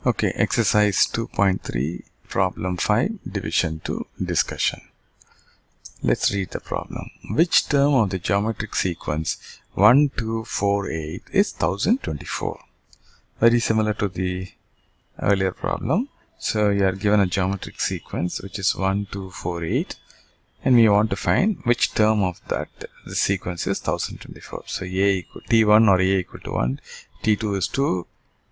Okay, exercise 2.3, problem 5, division to discussion. Let's read the problem. Which term of the geometric sequence 1, 2, 4, 8 is 1024? Very similar to the earlier problem. So you are given a geometric sequence which is 1, 2, 4, 8, and we want to find which term of that the sequence is 1024. So T1 or A equal to 1, T2 is 2,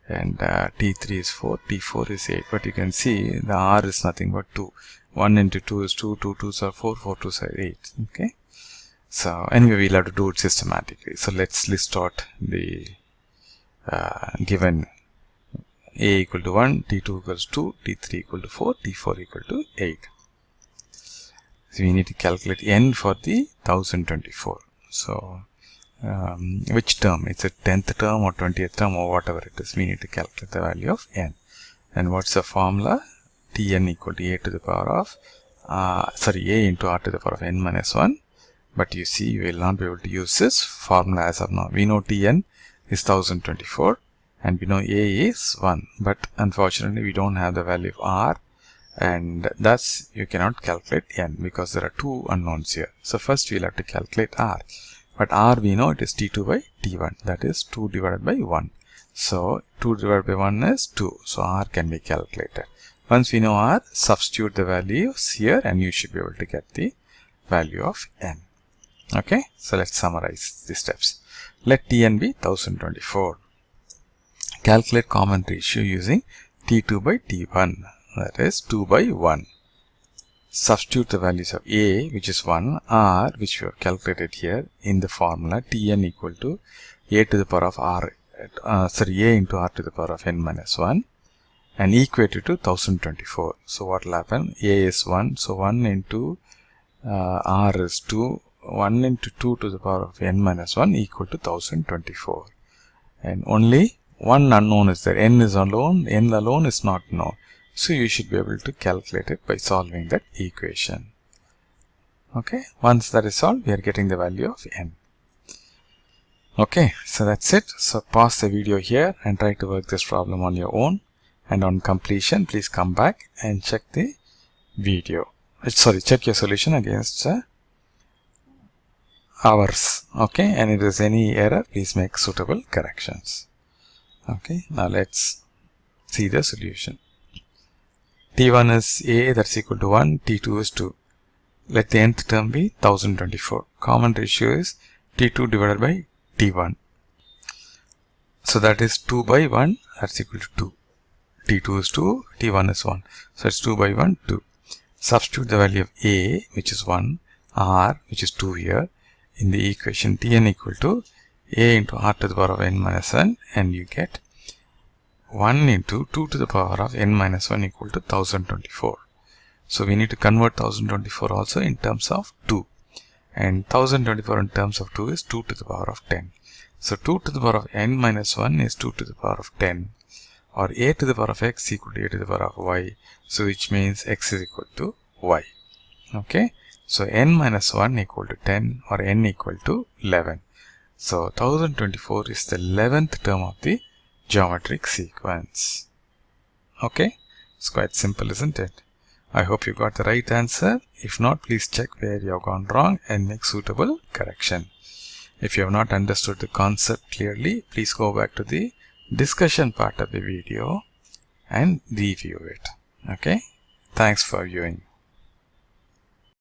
and T3 is 4, T4 is 8, but you can see the R is nothing but 2. 1 into 2 is 2, 2 2s are 4, 4 2s are 8. Okay, so anyway we'll have to do it systematically. So let's list out the given A equal to 1, T2 equals 2, T3 equal to 4, T4 equal to 8. So we need to calculate n for the 1024. So which term? It's a 10th term or 20th term or whatever it is. We need to calculate the value of n. And what's the formula? Tn equal to a to the power of a into r to the power of n minus 1. But you see, we will not be able to use this formula as of now. We know Tn is 1024 and we know a is 1. But unfortunately, we don't have the value of r, and thus you cannot calculate n because there are two unknowns here. So first we'll have to calculate r. But r we know it is T2 by T1, that is 2 divided by 1. So 2 divided by 1 is 2. So r can be calculated. Once we know r, substitute the values here and you should be able to get the value of n. Okay, so let's summarize the steps. Let Tn be 1024. Calculate common ratio using T2 by T1, that is 2 by 1. Substitute the values of a, which is 1, r, which we have calculated here in the formula Tn equal to a to the power of r, a into r to the power of n minus 1, and equate it to 1024. So what will happen? A is 1, so 1 into r is 2, 1 into 2 to the power of n minus 1 equal to 1024. And only one unknown is there. N alone is not known. So you should be able to calculate it by solving that equation. Okay, once that is solved, we are getting the value of n. Okay, so that's it. So pause the video here and try to work this problem on your own. And on completion, please come back and check the video. Check your solution against ours. Okay, and if there is any error, please make suitable corrections. Okay, now let's see the solution. T1 is a, that's equal to 1, T2 is 2. Let the nth term be 1024. Common ratio is T2 divided by T1. So that is 2 by 1, that's equal to 2. T2 is 2, T1 is 1. So it's 2 by 1, 2. Substitute the value of a, which is 1, r, which is 2 here, in the equation Tn equal to a into r to the power of n minus 1, and you get 1 into 2 to the power of n minus 1 equal to 1024. So we need to convert 1024 also in terms of 2. And 1024 in terms of 2 is 2 to the power of 10. So 2 to the power of n minus 1 is 2 to the power of 10. Or a to the power of x equal to a to the power of y. So which means x is equal to y. Okay. So n minus 1 equal to 10 or n equal to 11. So 1024 is the 11th term of the geometric sequence. Okay, it's quite simple, isn't it? I hope you got the right answer. If not, please check where you have gone wrong and make suitable correction. If you have not understood the concept clearly, please go back to the discussion part of the video and review it. Okay, thanks for viewing.